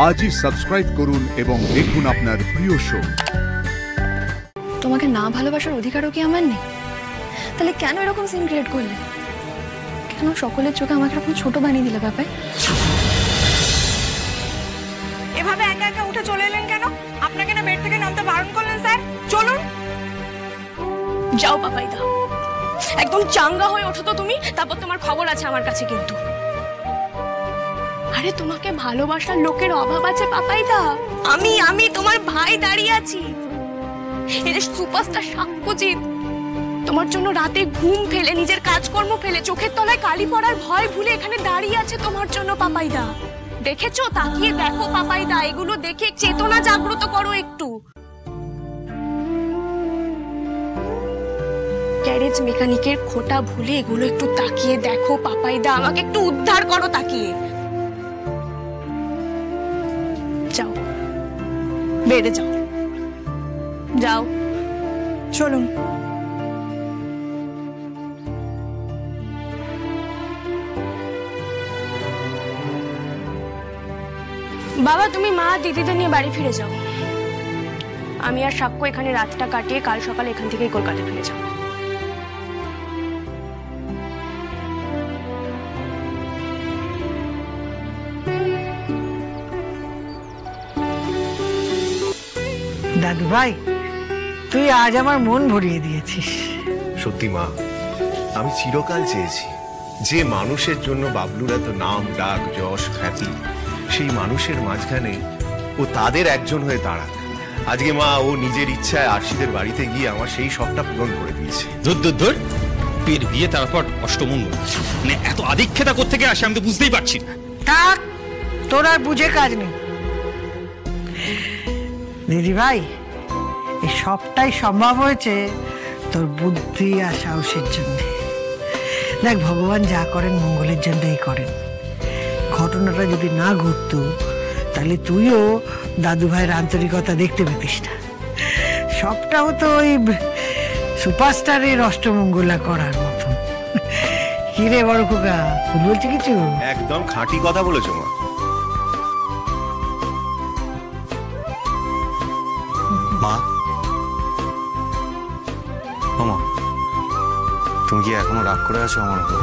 আজই সাবস্ক্রাইব করুন এবং দেখুন আপনার প্রিয় শো। তোমাকে না ভালোবাসার অধিকারও কি আমার নেই? তাহলে কেন এরকম সিন ক্রিয়েট করলে? কেন সকলের চোখে আমাকে এরকম ছোট বানিয়ে দিলে ব্যাপার? এভাবে একা একা উঠে চলে এলেন কেন? আপনাকে না বেড থেকে নামতে বারণ করলেন স্যার। চলুন। যাও পাপাইদা, একদম চাঙ্গা হয়ে ওঠো তো তুমি, তারপর তোমার খবর আছে আমার কাছে। কিন্তু আরে তোমাকে ভালোবাসার লোকের অভাব আছে পাপাইদা। আমি তোমার ভাই দাঁড়িয়ে আছি, এই যে সুপারস্টার সাক্ষ্যজিৎ, তোমার জন্য রাতে ঘুম ফেলে, নিজের কাজকর্ম ফেলে, চোখের তলায় কালি পড়ার ভয় ভুলে এখানে দাঁড়িয়ে আছে তোমার জন্য পাপাইদা। দেখেছো? তাকিয়ে দেখো পাপাইদা, এগুলো দেখে চেতনা জাগ্রত করো একটু। গ্যারেজ মেকানিকের খোটা ভুলে এগুলো একটু তাকিয়ে দেখো পাপাইদা, আমাকে একটু উদ্ধার করো তাকিয়ে। যাও, বেড়ে যাও, যাও, চলুন। বাবা তুমি মা দিদিদের নিয়ে বাড়ি ফিরে যাও। আমি আর সাক্ষ্য এখানে রাতটা কাটিয়ে কাল সকালে এখান থেকেই কলকাতা ফিরে যাবো। দাদু ভাই, তুই আজ আমার মন ভরিয়ে দিয়েছিস। সত্যি মা, আমি চিরকাল চেয়েছি যে মানুষের জন্য বাবলুর এত নাম ডাক যশ খ্যাতি, সেই মানুষের মাঝখানে ও তাদের একজন হয়ে দাঁড়াক। আজকে মা ও নিজের ইচ্ছায় আরশিদের বাড়িতে গিয়ে আমার সেই শখটা পূরণ করে দিয়েছে। ধর পের বিয়ে তারপর অষ্টমঙ্গল, মানে এত আদিক্ষেতা কোত্থেকে আসে আমি তো বুঝতেই পারছি না। থাক, তোর আর বুঝে কাজ নেই। দিদি ভাই, এই সবটাই সম্ভব হয়েছে তোর বুদ্ধি আর সাহসের জন্য। দেখ, ভগবান যা করেন মঙ্গলের জন্যই করেন। ঘটনাটা যদি না ঘটতো তাহলে তুইও দাদু ভাইয়ের আন্তরিকতা দেখতে পেতিস না। সবটা হতো ওই সুপারস্টারের অষ্টমঙ্গলা করার মতন। কি রে বড় খোকা, তুই বলছি কিছু? একদম খাঁটি কথা বলেছো মা। মা, ও মা, তুমি কি এখনো রাগ করে আছো আমার উপর?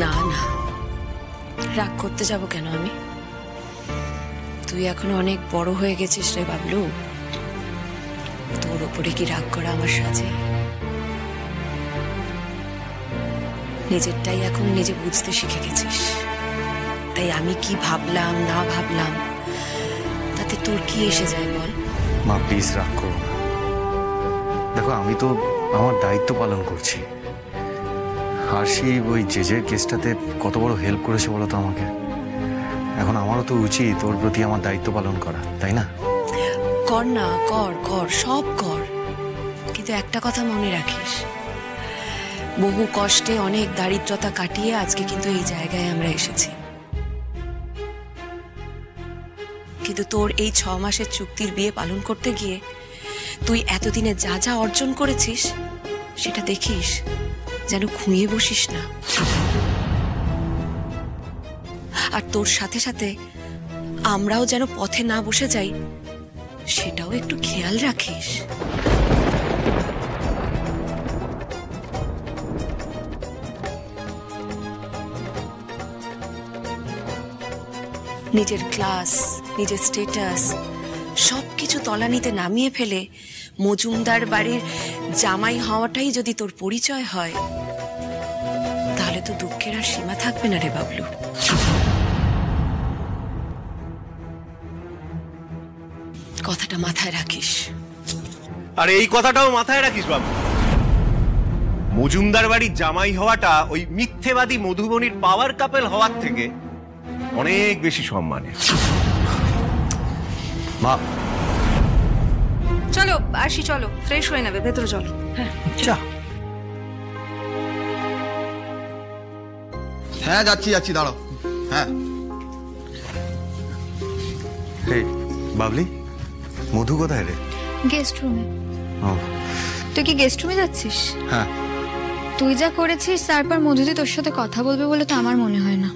না না, রাগ করতে যাব কেন আমি? তুই এখনো অনেক বড় হয়ে গেছিস রে বাবলু, তোর উপরে কি রাগ করা আমার সাজে? নিজেরটাই এখন নিজে বুঝতে শিখে গেছিস, তাই আমি কি ভাবলাম না ভাবলাম তাতে তোর কি এসে যায় বল? মা প্লিজ রাগ করো না। দেখো, আমি তো আমার দায়িত্ব পালন করছি। হাসি ওই জেজের কেসটাতে কত বড় হেল্প করেছে বলো তো আমাকে। এখন আমারও তো উচিত ওর প্রতি আমার দায়িত্ব পালন করা, তাই না? কর না, কর কর, সব কর, কিন্তু একটা কথা মনে রাখিস, বহু কষ্টে অনেক দারিদ্রতা কাটিয়ে আজকে কিন্তু এই জায়গায় আমরা এসেছি। কিন্তু তোর এই 6 মাসের চুক্তির বিয়ে পালন করতে গিয়ে তুই এতদিনে যা যা অর্জন করেছিস সেটা দেখিস, যেন খুঁয়ে বসিস না। আর তোর সাথে সাথে আমরাও যেন পথে না বসে যাই, সেটাও একটু খেয়াল রাখিস। নিজের ক্লাস, নিজের স্ট্যাটাস সবকিছু তলানিতে নামিয়ে ফেলে মজুমদার বাড়ির জামাই হওয়াটাই যদি তোর পরিচয় হয়, তাহলে তো দুঃখের আর সীমা থাকবে না রে বাবলু। কথাটা মাথায় রাখিস। আর এই কথাটাও মাথায় রাখিস বাবু, মজুমদার বাড়ির জামাই হওয়াটা ওই মিথ্যেবাদী মধুবনীর পাওয়ার কাপেল হওয়ার থেকে অনেক বেশি সম্মানের। মা চলো আসি, চলো ফ্রেশ হয়ে নেবে, ভেতরে চলো। হ্যাঁ যাচ্ছি যাচ্ছি, দাঁড়াও। হ্যাঁ বাবলি, মধু কোথায় রে? গেস্ট রুমে। তুই কি গেস্ট রুমে যাচ্ছিস? হ্যাঁ। তুই যা করেছিস তারপর মধুদি তোর সাথে কথা বলবে বলে তো আমার মনে হয় না।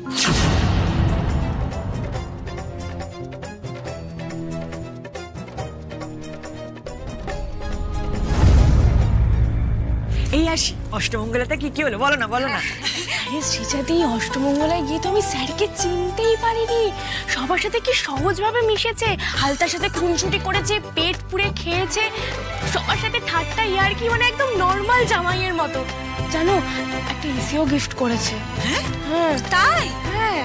এই আসি, অষ্টমঙ্গলাতে কি কি হলো বলো না বলো না। আরে শ্রীজাদি, অষ্টমঙ্গলায় গিয়ে তো আমি স্যারকে চিনতেই পারিনি। সবার সাথে কি সহজভাবে মিশেছে, হালতার সাথে খুনসুটি করেছে, পেট পুড়ে খেয়েছে, সবার সাথে ঠাট্টা ইয়ার্কি, মানে একদম নর্মাল জামাইয়ের মতো। জানো, একটা এসিও গিফট করেছে। হ্যাঁ তাই? হ্যাঁ।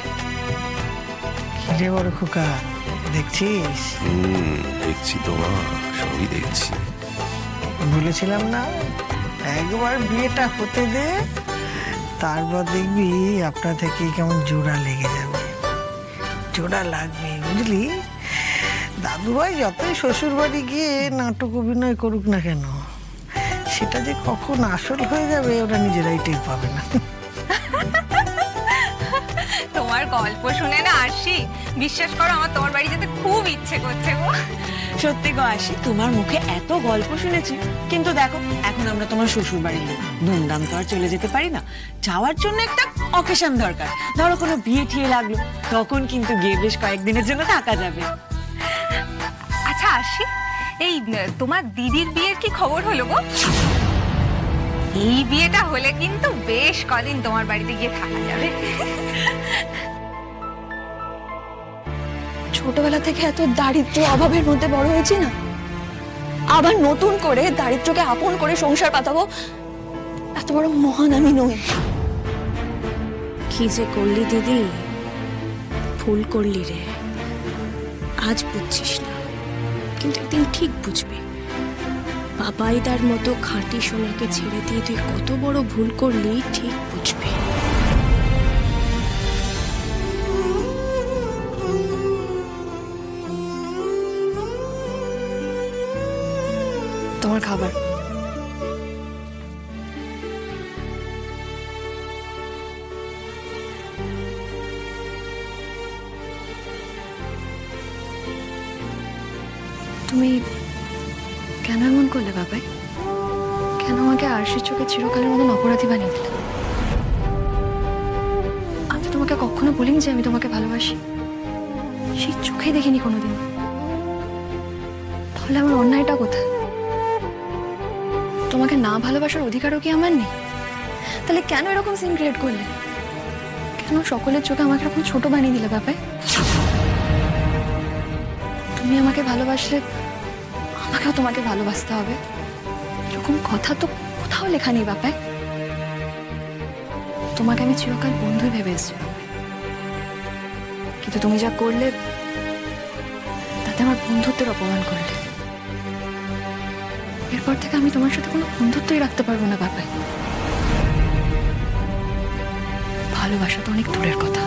কিরে বড় খোকা, দেখছিস? দেখছি তো মা, সবই দেখছি। বলেছিলাম না, একবার বিয়েটা হতে দে, তারপর দেখবি আপনা থেকে কেমন জোড়া লেগে যাবে। জোড়া লাগবে, বুঝলি? দাদুভাই যতই শ্বশুর বাড়ি গিয়ে নাটক অভিনয় করুক না কেন, সেটা যে কখন আসল হয়ে যাবে ওরা নিজেরাই টের পাবে না। তোমার গল্প শুনে না আসি, বিশ্বাস করো আমার তোমার বাড়ি যেতে খুব ইচ্ছে করছে গো। সত্যি গো আসি, তোমার মুখে এত গল্প শুনেছি, কিন্তু দেখো এখন আমরা তোমার শ্বশুর বাড়ির লোক, ধুমধাম তো আর চলে যেতে পারি না। যাওয়ার জন্য একটা অকেশন দরকার, ধরো কোনো বিয়ে ঠিয়ে লাগলো, তখন কিন্তু গিয়ে বেশ কয়েকদিনের জন্য থাকা যাবে। আচ্ছা আসি, এই তোমার দিদির বিয়ের কি খবর হলো গো? এই বিয়েটা হলে কিন্তু বেশ কদিন তোমার বাড়িতে গিয়ে থাকা যাবে। ছোটবেলা থেকে এত দারিদ্র অভাবের মধ্যে বড় হয়েছি না, আবার নতুন করে দারিদ্রকে আপন করে সংসার পাতাবো, এত বড় মহান আমি নই। কি যে করলি দিদি, ভুল করলি রে। আজ বুঝছিস না, কিন্তু একদিন ঠিক বুঝবি। বাবাইদার মতো খাঁটি সোনাকে ছেড়ে দিয়ে তুই কত বড় ভুল করলি, ঠিক বুঝবি। তোমার খাবার। তুমি কেন এমন করলে বাবাই? কেন আমাকে আরশির চোখে চিরকালের মতন অপরাধী বানিয়ে দিলে? আমি তোমাকে কখনো বলিনি যে আমি তোমাকে ভালোবাসি, সেই চোখে দেখিনি কোনোদিন। তাহলে আমার অন্যায়টা কোথায়? তোমাকে না ভালোবাসার অধিকারও কি আমার নেই? তাহলে কেন এরকম সিন ক্রিয়েট করলে? কেন সকলের চোখে আমাকে এরকম ছোট বানিয়ে দিলে বাবাই? তুমি আমাকে ভালোবাসলে আমাকেও তোমাকে ভালোবাসতে হবে, এরকম কথা তো কোথাও লেখা নেই বাবাই। তোমাকে আমি চিরকাল বন্ধুই ভেবে এসেছি, কিন্তু তুমি যা করলে তাতে আমার বন্ধুত্বের অপমান করলে। এরপর থেকে আমি তোমার সাথে কোনো বন্ধুত্বই রাখতে পারবো না বাবাই। ভালোবাসা তো অনেক দূরের কথা।